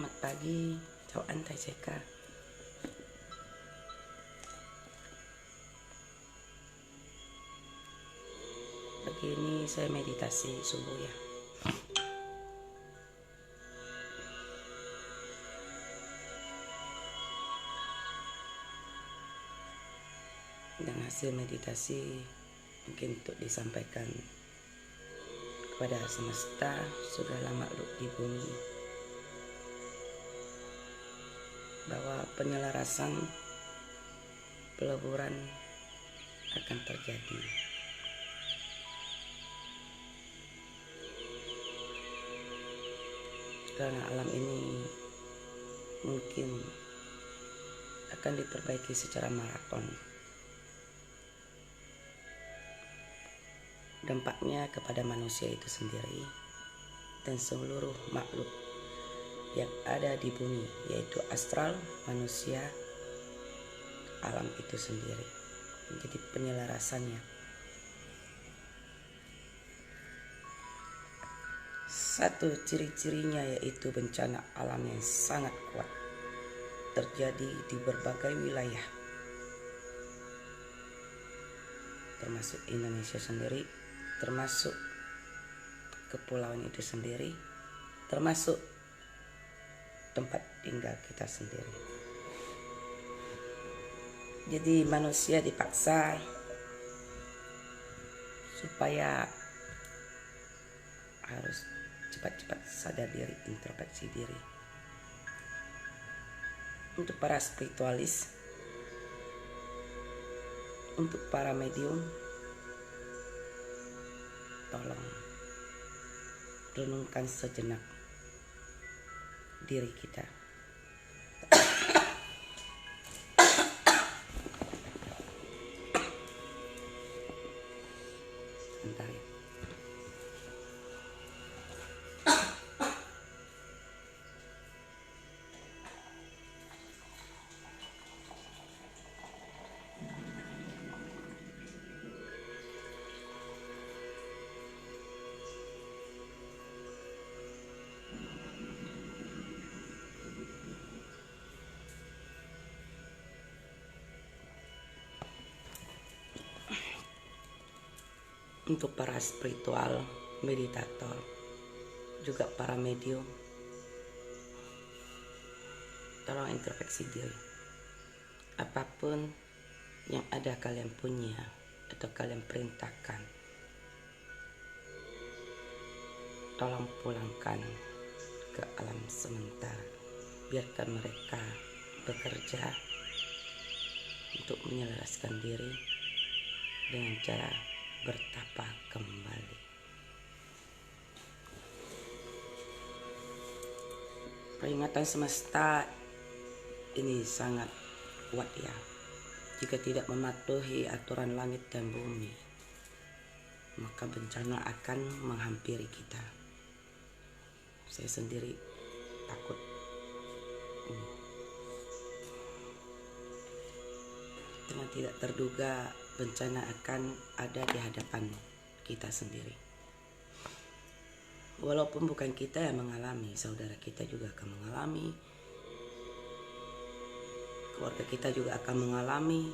Selamat pagi, Cau Antai Ceka. Pagi ini saya meditasi subuh ya. Dan hasil meditasi mungkin untuk disampaikan kepada semesta, sudahlah makhluk di bumi, bahwa penyelarasan peleburan akan terjadi. Karena alam ini mungkin akan diperbaiki secara maraton. Dampaknya kepada manusia itu sendiri dan seluruh makhluk yang ada di bumi, yaitu astral, manusia, alam itu sendiri. Jadi penyelarasannya. Satu ciri-cirinya yaitu bencana alam yang sangat kuat terjadi di berbagai wilayah, termasuk Indonesia sendiri, termasuk kepulauan itu sendiri, termasuk tempat tinggal kita sendiri. Jadi manusia dipaksa supaya harus cepat-cepat sadar diri, introspeksi diri. Untuk para spiritualis, untuk para medium, tolong renungkan sejenak diri kita. Sebentar ya. Untuk para spiritual, meditator, juga para medium, tolong introspeksi diri. Apapun yang ada kalian punya atau kalian perintahkan, tolong pulangkan ke alam semesta. Biarkan mereka bekerja untuk menyelaraskan diri dengan cara bertapa kembali. Peringatan semesta ini sangat kuat ya. Jika tidak mematuhi aturan langit dan bumi, maka bencana akan menghampiri kita. Saya sendiri takut. Dengan tidak terduga, bencana akan ada di hadapan kita sendiri. Walaupun bukan kita yang mengalami, saudara kita juga akan mengalami, keluarga kita juga akan mengalami,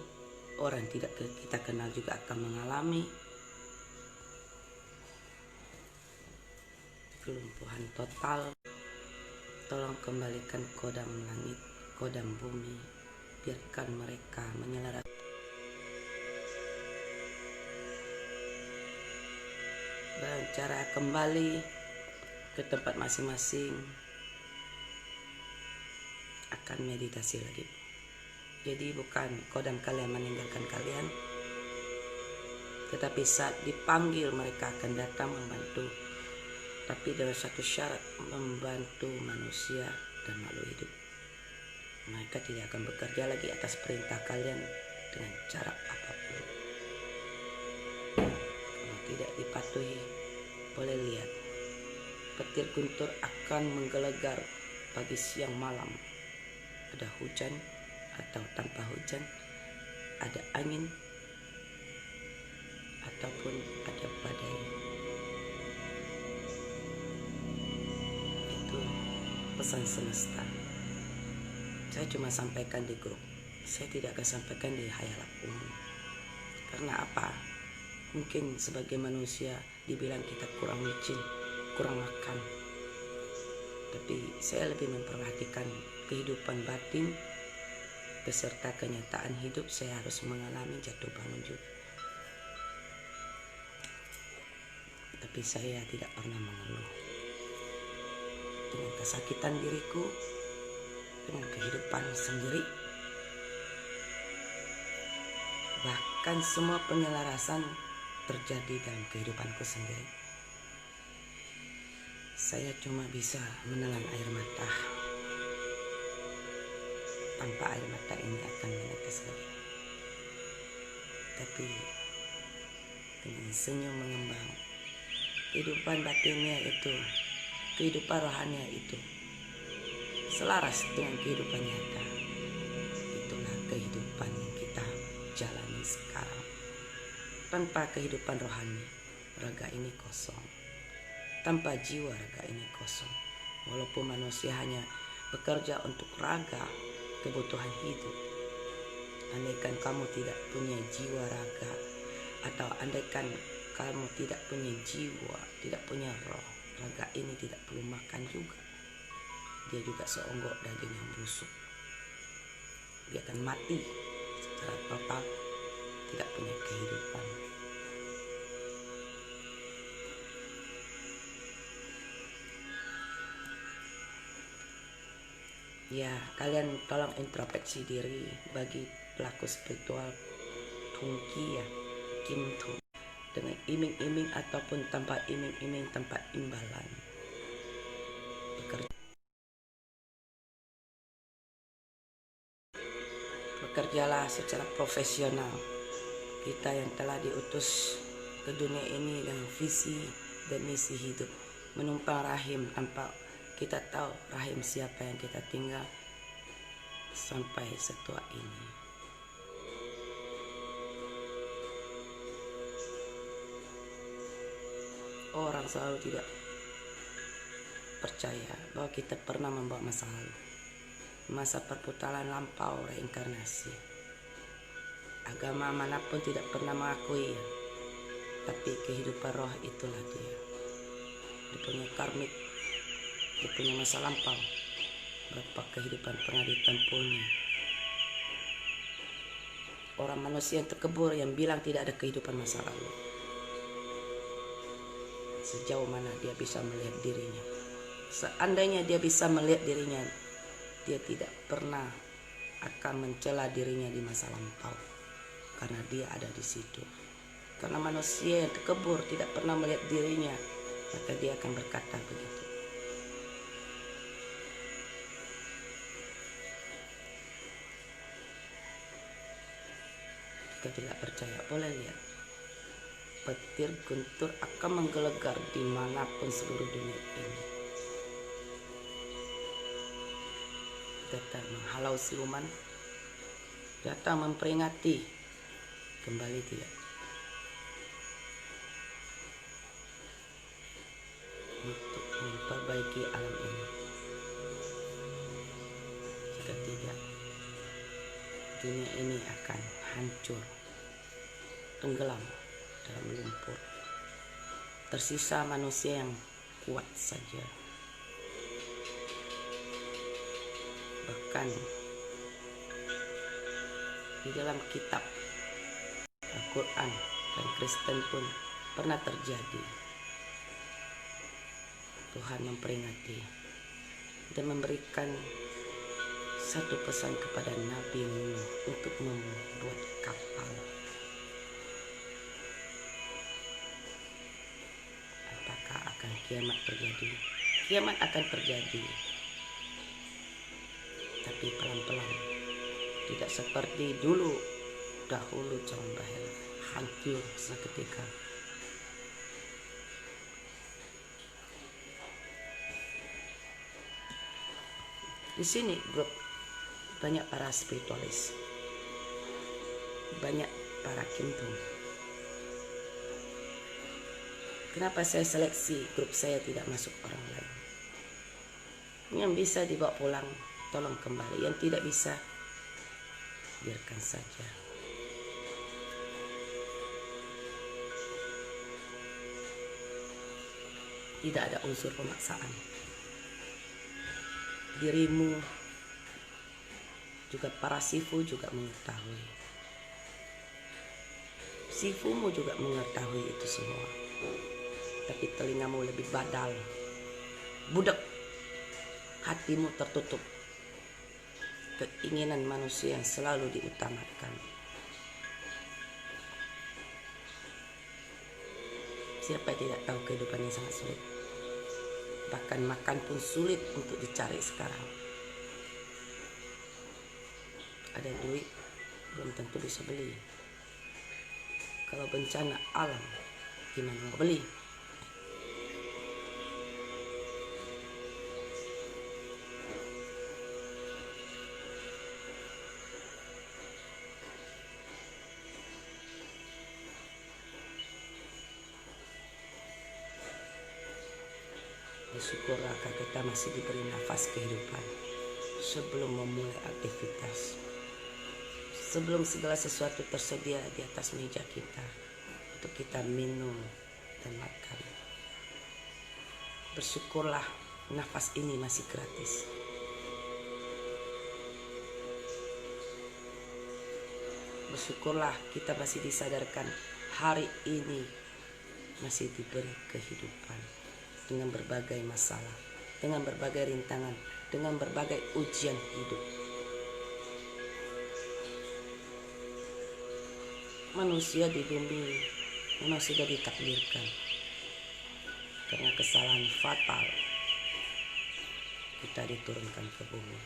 orang tidak kita kenal juga akan mengalami. Kelumpuhan total. Tolong kembalikan kodam langit, kodam bumi. Biarkan mereka menyelaraskan. Cara kembali ke tempat masing-masing, akan meditasi lagi. Jadi bukan kodam kalian meninggalkan kalian, tetapi saat dipanggil mereka akan datang membantu. Tapi dengan satu syarat, membantu manusia dan makhluk hidup. Mereka tidak akan bekerja lagi atas perintah kalian dengan cara apapun. Kalau tidak dipatuhi, boleh lihat, petir guntur akan menggelegar pagi, siang, malam. Ada hujan atau tanpa hujan, ada angin ataupun ada badai. Itu pesan semesta. Saya cuma sampaikan di grup, saya tidak akan sampaikan di khayalak umum. Karena apa? Mungkin sebagai manusia dibilang kita kurang micin, kurang makan. Tapi saya lebih memperhatikan kehidupan batin beserta kenyataan hidup. Saya harus mengalami jatuh bangun juga. Tapi saya tidak pernah mengeluh. Dengan kesakitan diriku, dengan kehidupan sendiri, bahkan semua penyelarasan terjadi dalam kehidupanku sendiri. Saya cuma bisa menelan air mata. Tanpa air mata ini akan menetes lagi. Tapi dengan senyum mengembang, kehidupan batinnya itu, kehidupan rohaninya itu selaras dengan kehidupan nyata. Itulah kehidupan yang kita jalani sekarang. Tanpa kehidupan rohani, raga ini kosong. Tanpa jiwa, raga ini kosong. Walaupun manusia hanya bekerja untuk raga, kebutuhan hidup. Andaikan kamu tidak punya jiwa raga, atau andaikan kamu tidak punya jiwa, tidak punya roh, raga ini tidak perlu makan juga. Dia juga seonggok daging yang busuk. Dia akan mati secara total, tidak punya kehidupan. Ya, kalian tolong introspeksi diri bagi pelaku spiritual Tungki ya, Kim Tung, dengan iming-iming ataupun tanpa iming-iming, tanpa imbalan. Bekerjalah secara profesional. Kita yang telah diutus ke dunia ini dengan visi dan misi hidup, menumpang rahim tanpa kita tahu rahim siapa yang kita tinggal sampai setua ini. Orang selalu tidak percaya bahwa kita pernah membawa masa lalu, masa perputaran lampau, reinkarnasi. Agama manapun tidak pernah mengakui, tapi kehidupan roh itulah dia. Dia punya karmik, dia punya masa lampau, berapa kehidupan pernah ditempuhnya. Orang manusia yang terkebur yang bilang tidak ada kehidupan masa lalu, sejauh mana dia bisa melihat dirinya? Seandainya dia bisa melihat dirinya, dia tidak pernah akan mencela dirinya di masa lampau, karena dia ada di situ. Karena manusia yang terkebur tidak pernah melihat dirinya, maka dia akan berkata begitu. Jika tidak percaya, boleh lihat. Petir guntur akan menggelegar dimanapun seluruh dunia ini. Datang menghalau siluman, datang memperingati, kembali tidak. Untuk memperbaiki alam ini. Jika tidak, dunia ini akan hancur, tenggelam dalam lumpur. Tersisa manusia yang kuat saja. Bahkan di dalam kitab Al-Quran dan Kristen pun pernah terjadi. Tuhan memperingati dan memberikan satu pesan kepada Nabi Nuh untuk membuat kapal. Apakah akan kiamat terjadi? Kiamat akan terjadi, tapi pelan-pelan, tidak seperti dahulu zaman Bahel, hancur seketika. Di sini grup banyak para spiritualis, banyak para kintung. Kenapa saya seleksi grup saya tidak masuk orang lain? Yang bisa dibawa pulang, tolong kembali. Yang tidak bisa, biarkan saja. Tidak ada unsur pemaksaan. Dirimu juga, para sifu juga mengetahui. Sifumu juga mengetahui itu semua. Tapi telingamu lebih badal, budak, hatimu tertutup. Keinginan manusia yang selalu diutamakan. Siapa yang tidak tahu kehidupan yang sangat sulit? Bahkan makan pun sulit untuk dicari sekarang. Ada duit, belum tentu bisa beli. Kalau bencana alam, gimana mau beli? Bersyukurlah kita masih diberi nafas kehidupan sebelum memulai aktivitas. Sebelum segala sesuatu tersedia di atas meja kita untuk kita minum dan makan. Bersyukurlah nafas ini masih gratis. Bersyukurlah kita masih disadarkan hari ini masih diberi kehidupan dengan berbagai masalah, dengan berbagai rintangan, dengan berbagai ujian hidup. Manusia di bumi memang sudah ditakdirkan karena kesalahan fatal kita diturunkan ke bumi.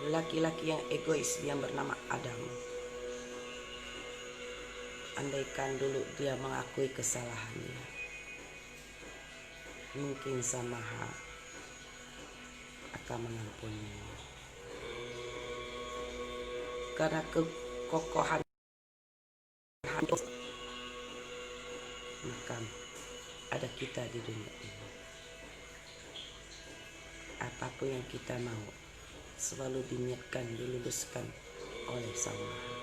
Laki-laki yang egois yang bernama Adam, andaikan dulu dia mengakui kesalahannya, mungkin Sang Maha akan mengampuninya. Karena kekokohan hati, maka ada kita di dunia ini. Apapun yang kita mau selalu diniatkan, diluluskan oleh Sang Maha.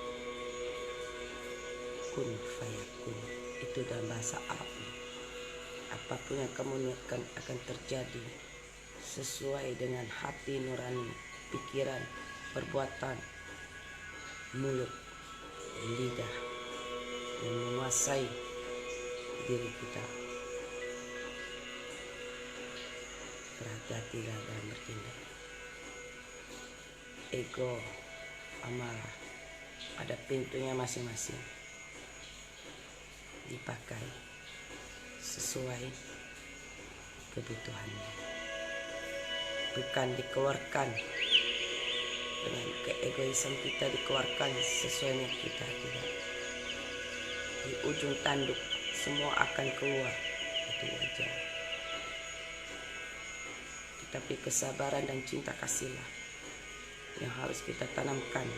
Kun fayakun, itu dalam bahasa Arab. Apapun yang kamu niatkan akan terjadi sesuai dengan hati nurani, pikiran, perbuatan, mulut, lidah yang menguasai diri kita. Berhati-hatilah dalam bertindak. Ego, amarah, ada pintunya masing-masing. Dipakai sesuai kebutuhannya, bukan dikeluarkan dengan keegoisan kita, dikeluarkan sesuai dengan kita. Tidak, di ujung tanduk semua akan keluar, itu wajar. Tetapi kesabaran dan cinta kasihlah yang harus kita tanamkan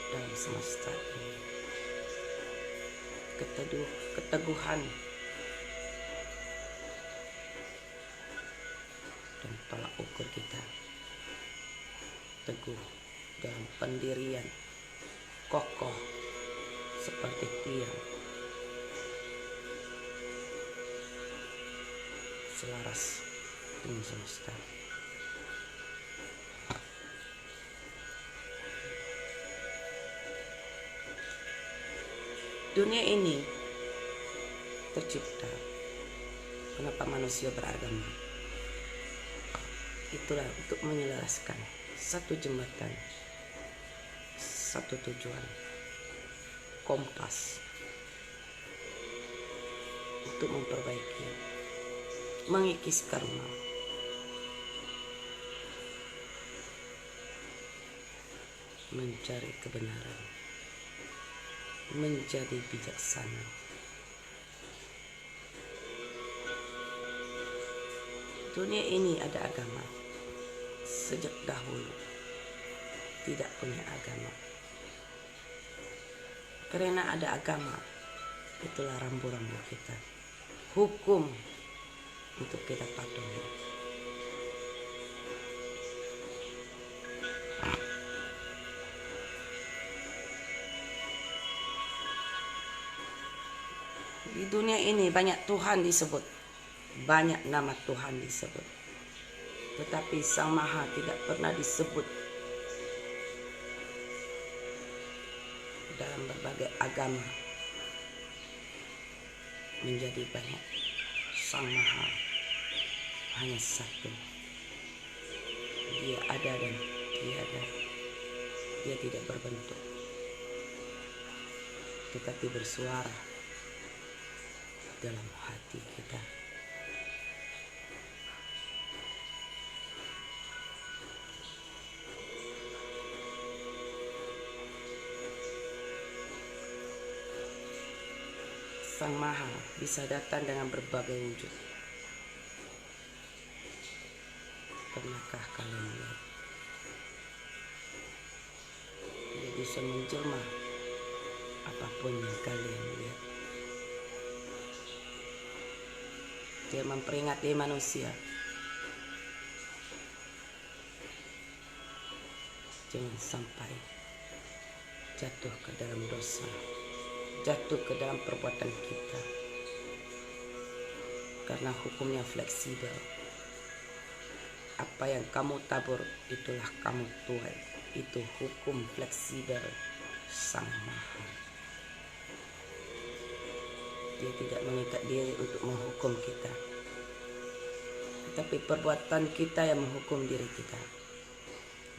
dalam semesta ini. Keteguhan dan tolak ukur kita teguh dalam pendirian, kokoh seperti tiang, selaras dengan semesta. Dunia ini tercipta, kenapa manusia beragama? Itulah untuk menyelaraskan satu jembatan, satu tujuan, kompas untuk memperbaiki, mengikis karma, mencari kebenaran, menjadi bijaksana. Dunia ini ada agama. Sejak dahulu tidak punya agama. Karena ada agama, itulah rambu-rambu kita. Hukum untuk kita patuhi. Di dunia ini banyak Tuhan disebut, banyak nama Tuhan disebut, tetapi Sang Maha tidak pernah disebut dalam berbagai agama. Menjadi banyak. Sang Maha hanya satu. Dia ada dan tiada. Dia tidak berbentuk, tetapi bersuara dalam hati kita. Sang Maha bisa datang dengan berbagai wujud. Pernahkah kalian lihat? Dia bisa menjelma apapun yang kalian lihat. Dia memperingati manusia. Jangan sampai jatuh ke dalam dosa, jatuh ke dalam perbuatan kita, karena hukumnya fleksibel. Apa yang kamu tabur, itulah kamu tuai. Itu hukum fleksibel Sang Maha. Dia tidak mengikat diri untuk menghukum kita, tetapi perbuatan kita yang menghukum diri kita,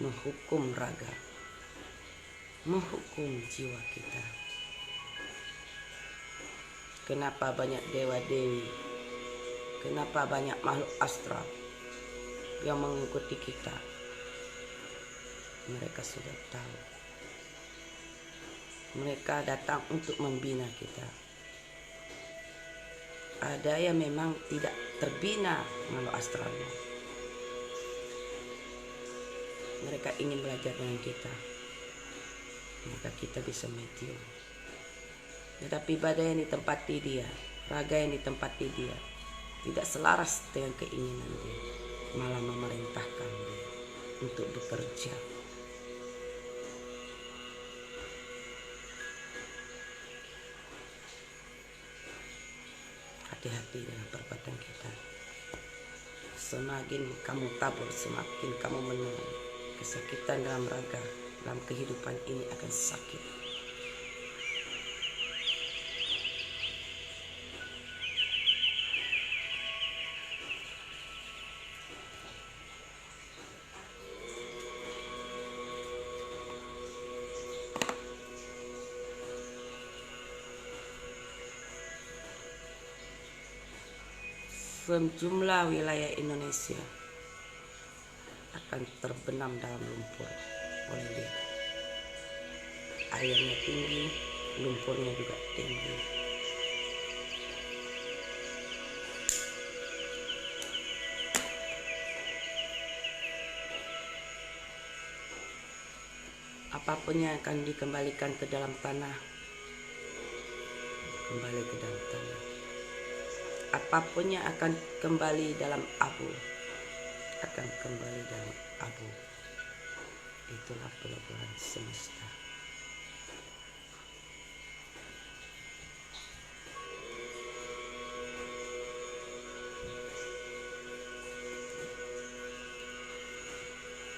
menghukum raga, menghukum jiwa kita. Kenapa banyak dewa-dewi? Kenapa banyak makhluk astral yang mengikuti kita? Mereka sudah tahu. Mereka datang untuk membina kita. Ada yang memang tidak terbina makhluk astralnya. Mereka ingin belajar dengan kita, maka kita bisa medium. Tetapi badai yang ditempati dia, raga yang ditempati dia, tidak selaras dengan keinginan dia, malah memerintahkan dia untuk bekerja. Hati-hati dengan perbuatan kita. Semakin kamu tabur, semakin kamu menuai. Kesakitan dalam raga, dalam kehidupan ini akan sakit. Sejumlah wilayah Indonesia akan terbenam dalam lumpur oleh dia. Airnya tinggi, lumpurnya juga tinggi. Apapun yang akan dikembalikan ke dalam tanah, kembali ke dalam tanah. Apapun yang akan kembali dalam abu, akan kembali dalam abu. Itulah peleburan semesta.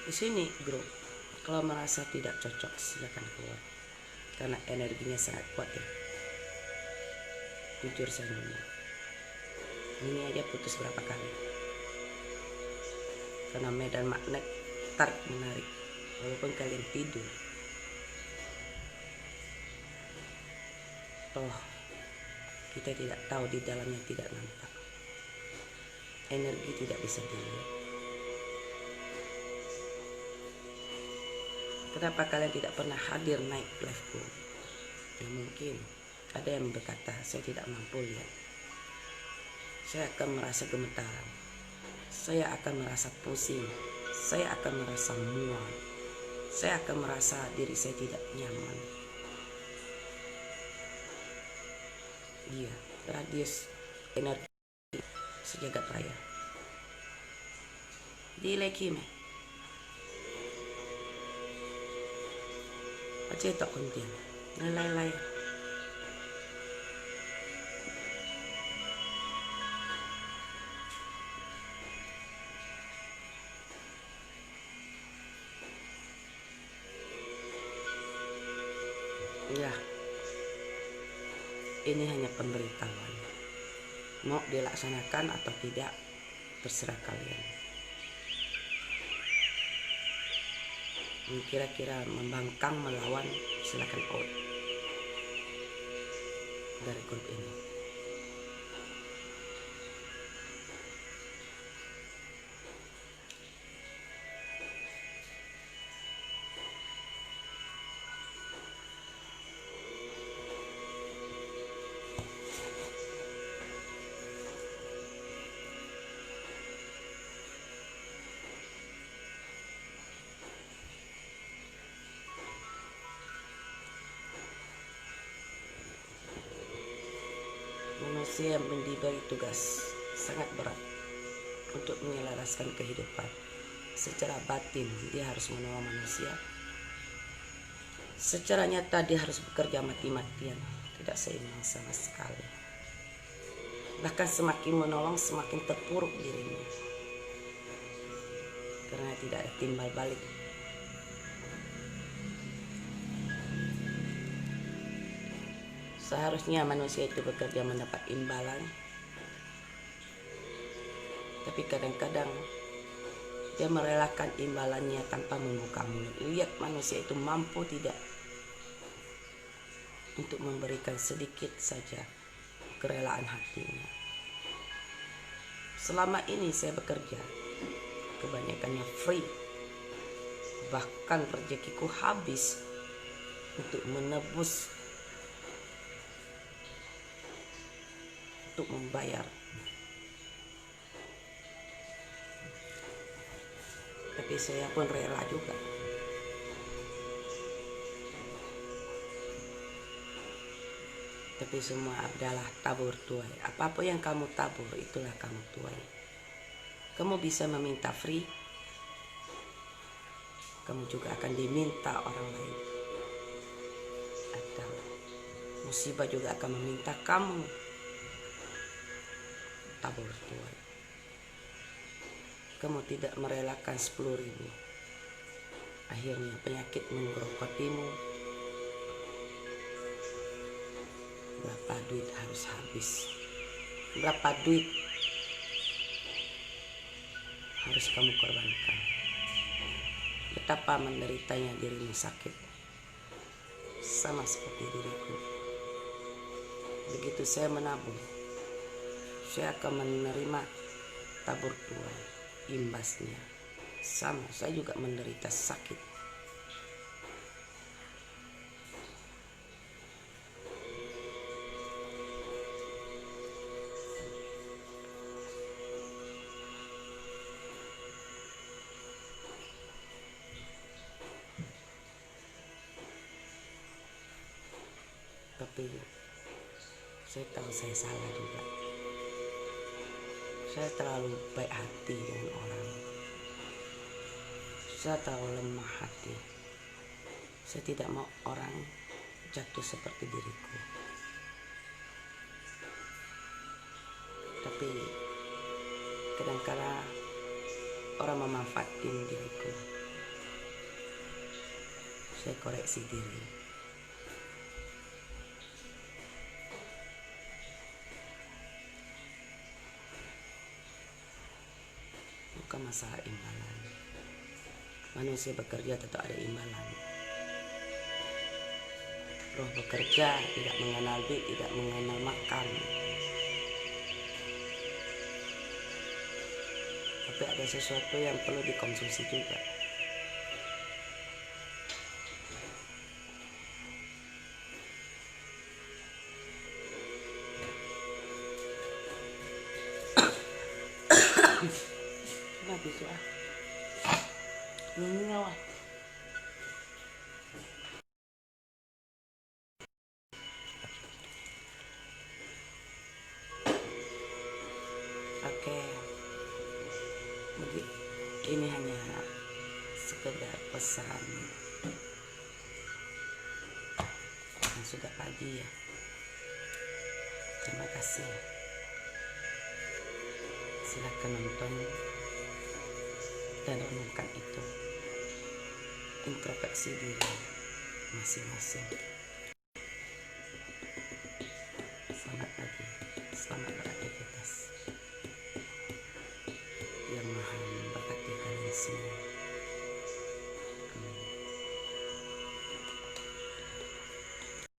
Di sini, bro, kalau merasa tidak cocok, silakan keluar, karena energinya sangat kuat ya. Jujur saya ngomong, ini aja putus berapa kali, karena medan magnet tarik menarik, walaupun kalian tidur. Toh kita tidak tahu, di dalamnya tidak nampak, energi tidak bisa dilihat. Kenapa kalian tidak pernah hadir naik live-ku? Ya mungkin ada yang berkata, saya tidak mampu lihat. Saya akan merasa gemetaran, saya akan merasa pusing, saya akan merasa mual, saya akan merasa diri saya tidak nyaman. Iya, radius energi sejagat raya. Dilekime. Aceh tak kontian. Nilai-nilai. Ya, ini hanya pemberitahuan. Mau dilaksanakan atau tidak, terserah kalian. Kira-kira membangkang melawan, silakan out dari grup ini. Manusia yang diberi tugas sangat berat untuk menyelaraskan kehidupan. Secara batin dia harus menolong manusia, secara nyata dia harus bekerja mati-matian, tidak seimbang sama sekali. Bahkan semakin menolong semakin terpuruk dirinya, karena tidak ada timbal balik. Seharusnya manusia itu bekerja mendapat imbalan, tapi kadang-kadang dia merelakan imbalannya tanpa membuka mulut. Lihat manusia itu mampu tidak untuk memberikan sedikit saja kerelaan hatinya. Selama ini saya bekerja, kebanyakannya free. Bahkan rezekiku habis untuk menebus, untuk membayar. Tapi saya pun rela juga. Tapi semua adalah tabur tuai. Apapun yang kamu tabur, itulah kamu tuai. Kamu bisa meminta free, kamu juga akan diminta orang lain. Atau musibah juga akan meminta kamu tabur tuai. Kamu tidak merelakan 10.000, akhirnya penyakit menggerokotimu. Berapa duit harus habis, berapa duit harus kamu korbankan. Betapa menderitanya dirimu sakit, sama seperti diriku. Begitu saya menabung, saya akan menerima tabur tuai. Imbasnya sama, saya juga menderita sakit. Tapi saya tahu saya salah juga. Saya terlalu baik hati dengan orang. Saya terlalu lemah hati. Saya tidak mau orang jatuh seperti diriku. Tapi kadang-kala orang memanfaatkan diriku. Saya koreksi diri. Bukan masalah imbalan. Manusia bekerja tetap ada imbalan. Roh bekerja tidak mengenal duit, tidak mengenal makan. Tapi ada sesuatu yang perlu dikonsumsi juga. Gitu ah. Ini awal. Oke, ini hanya sekedar pesan yang sudah pagi ya. Terima kasih. Silakan nonton dan renungkan itu, introspeksi diri masing-masing.